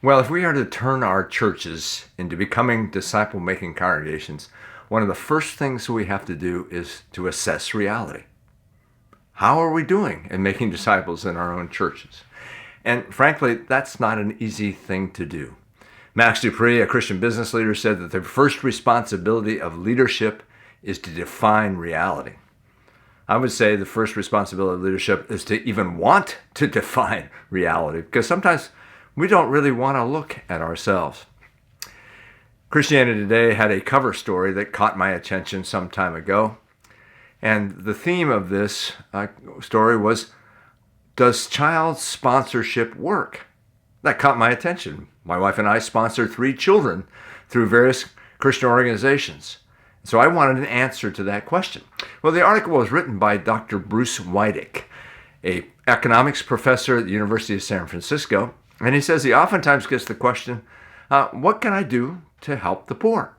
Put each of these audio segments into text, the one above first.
Well, if we are to turn our churches into becoming disciple-making congregations, one of the first things we have to do is to assess reality. How are we doing in making disciples in our own churches? And frankly, that's not an easy thing to do. Max Depree, a Christian business leader, said that the first responsibility of leadership is to define reality. I would say the first responsibility of leadership is to even want to define reality, because sometimes we don't really want to look at ourselves. Christianity Today had a cover story that caught my attention some time ago. And the theme of this story was, does child sponsorship work? That caught my attention. My wife and I sponsor 3 children through various Christian organizations. So I wanted an answer to that question. Well, the article was written by Dr. Bruce Wydick, an economics professor at the University of San Francisco. And he says he oftentimes gets the question, what can I do to help the poor?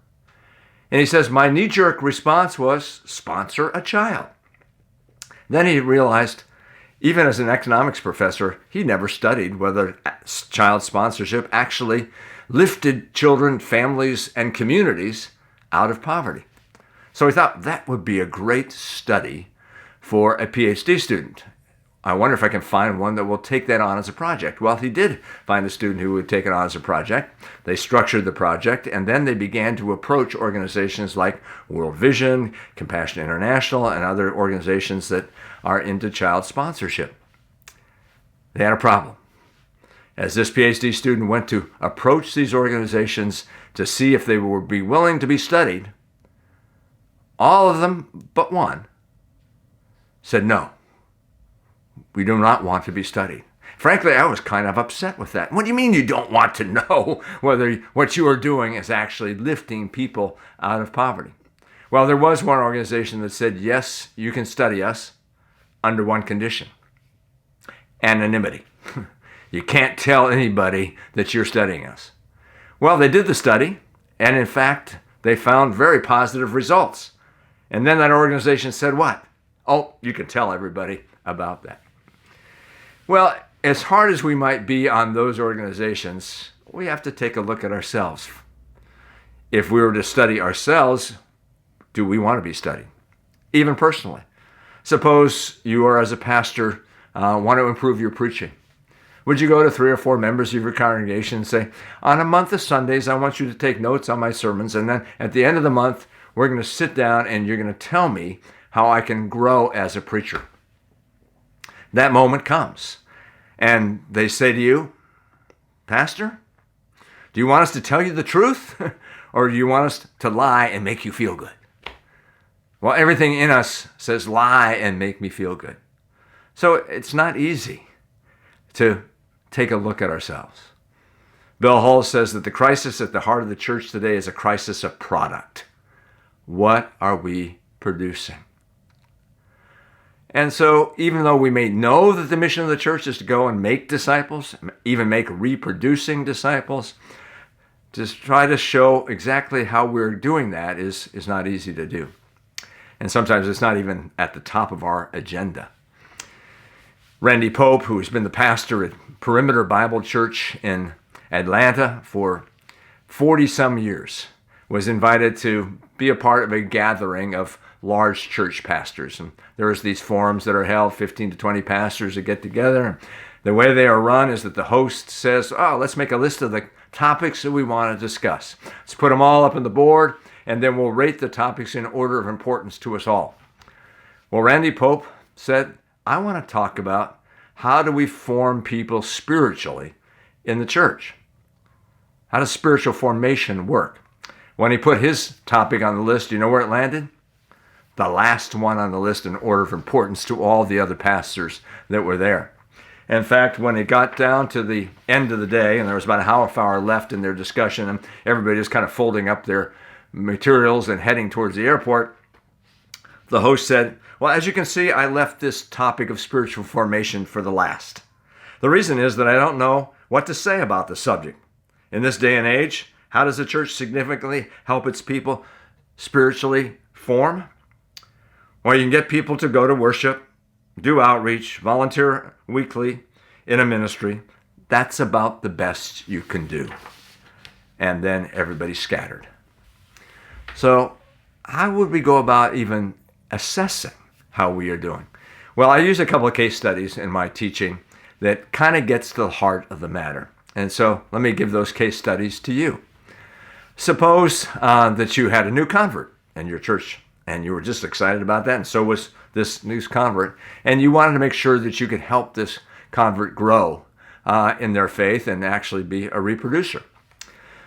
And he says, my knee-jerk response was, sponsor a child. Then he realized, even as an economics professor, he never studied whether child sponsorship actually lifted children, families, and communities out of poverty. So he thought that would be a great study for a PhD student. I wonder if I can find one that will take that on as a project. Well, he did find a student who would take it on as a project. They structured the project, and then they began to approach organizations like World Vision, Compassion International, and other organizations that are into child sponsorship. They had a problem. As this PhD student went to approach these organizations to see if they would be willing to be studied, all of them but one said, no, we do not want to be studied. Frankly, I was kind of upset with that. What do you mean you don't want to know whether what you are doing is actually lifting people out of poverty? Well, there was one organization that said, yes, you can study us under one condition: anonymity. You can't tell anybody that you're studying us. Well, they did the study, and in fact, they found very positive results. And then that organization said what? Oh, you can tell everybody about that. Well, as hard as we might be on those organizations, we have to take a look at ourselves. If we were to study ourselves, do we want to be studied? Even personally. Suppose you are, as a pastor, want to improve your preaching. Would you go to 3 or 4 members of your congregation and say, on a month of Sundays, I want you to take notes on my sermons, and then at the end of the month, we're going to sit down and you're going to tell me how I can grow as a preacher? That moment comes, and they say to you, Pastor, do you want us to tell you the truth, or do you want us to lie and make you feel good? Well, everything in us says lie and make me feel good. So it's not easy to take a look at ourselves. Bill Hull says that the crisis at the heart of the church today is a crisis of product. What are we producing? And so even though we may know that the mission of the church is to go and make disciples, even make reproducing disciples, to try to show exactly how we're doing that is not easy to do. And sometimes it's not even at the top of our agenda. Randy Pope, who has been the pastor at Perimeter Bible Church in Atlanta for 40-some years, was invited to be a part of a gathering of large church pastors. And there's these forums that are held, 15 to 20 pastors that get together. And the way they are run is that the host says, let's make a list of the topics that we want to discuss. Let's put them all up on the board, and then we'll rate the topics in order of importance to us all. Well, Randy Pope said, I want to talk about how do we form people spiritually in the church? How does spiritual formation work? When he put his topic on the list, you know where it landed? The last one on the list in order of importance to all the other pastors that were there. In fact, when it got down to the end of the day, and there was about a half hour left in their discussion, and everybody was kind of folding up their materials and heading towards the airport, the host said, well, as you can see, I left this topic of spiritual formation for the last. The reason is that I don't know what to say about the subject. In this day and age, how does the church significantly help its people spiritually form? Well, you can get people to go to worship, do outreach, volunteer weekly in a ministry. that's about the best you can do. And then everybody scattered. So how would we go about even assessing how we are doing? Well, I use a couple of case studies in my teaching that kind of gets to the heart of the matter. And so let me give those case studies to you. Suppose that you had a new convert in your church, and you were just excited about that, and so was this new convert, and you wanted to make sure that you could help this convert grow in their faith and actually be a reproducer.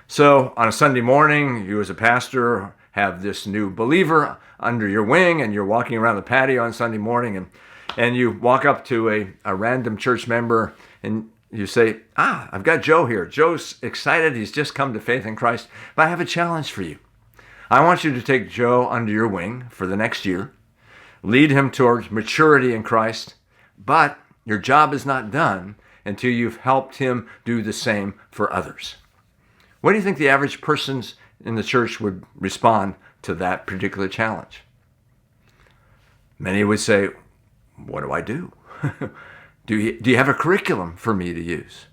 So on a Sunday morning, you as a pastor have this new believer under your wing, and you're walking around the patio on Sunday morning, and you walk up to a random church member, and you say, I've got Joe here. Joe's excited. He's just come to faith in Christ, but I have a challenge for you. I want you to take Joe under your wing for the next year, lead him towards maturity in Christ, but your job is not done until you've helped him do the same for others. What do you think the average person in the church would respond to that particular challenge? Many would say, what do I do? Do you have a curriculum for me to use?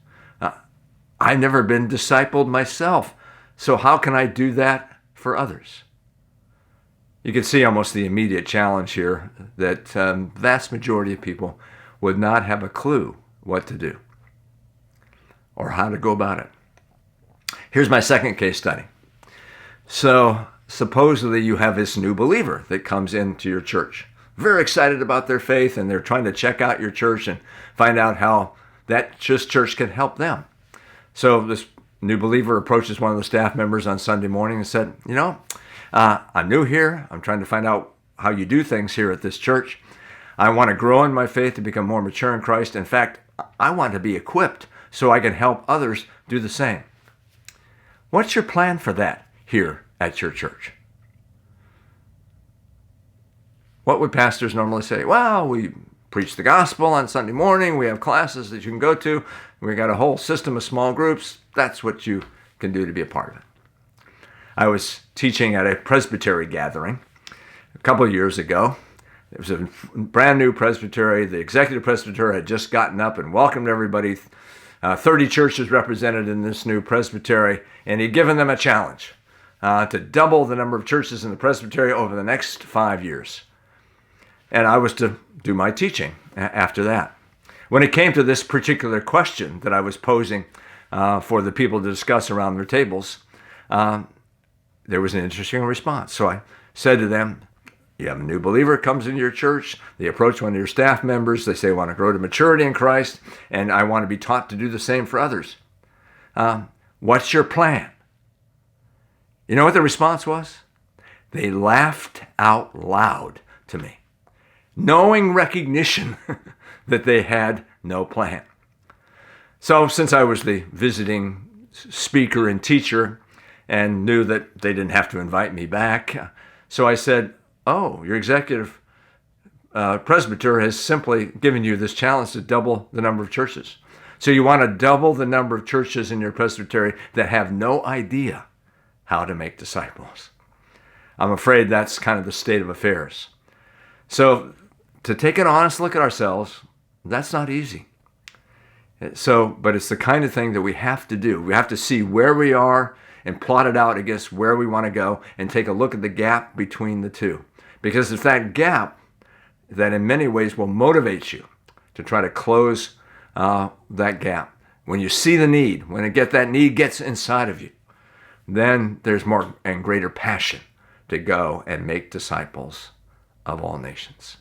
I've never been discipled myself, so how can I do that for others? You can see almost the immediate challenge here that vast majority of people would not have a clue what to do or how to go about it. Here's my second case study. So supposedly you have this new believer that comes into your church, very excited about their faith, and they're trying to check out your church and find out how that church can help them. So this new believer approaches one of the staff members on Sunday morning and said, I'm new here. I'm trying to find out how you do things here at this church. I want to grow in my faith to become more mature in Christ. In fact, I want to be equipped so I can help others do the same. What's your plan for that here at your church? What would pastors normally say? Well, we preach the gospel on Sunday morning. We have classes that you can go to. We got a whole system of small groups. That's what you can do to be a part of it. I was teaching at a presbytery gathering a couple of years ago. It was a brand new presbytery. The executive presbyter had just gotten up and welcomed everybody. 30 churches represented in this new presbytery, and he'd given them a challenge to double the number of churches in the presbytery over the next 5 years. And I was to do my teaching after that. When it came to this particular question that I was posing for the people to discuss around their tables, there was an interesting response. So I said to them, you have a new believer comes into your church. They approach one of your staff members. They say, I want to grow to maturity in Christ, and I want to be taught to do the same for others. What's your plan? You know what the response was? They laughed out loud to me, knowing recognition that they had no plan. So since I was the visiting speaker and teacher and knew that they didn't have to invite me back, so I said, your executive presbyter has simply given you this challenge to double the number of churches. So you want to double the number of churches in your presbytery that have no idea how to make disciples. I'm afraid that's kind of the state of affairs. So to take an honest look at ourselves, that's not easy. But it's the kind of thing that we have to do. We have to see where we are and plot it out against where we want to go and take a look at the gap between the two. Because it's that gap that in many ways will motivate you to try to close that gap. When you see the need, when that need gets inside of you, then there's more and greater passion to go and make disciples of all nations.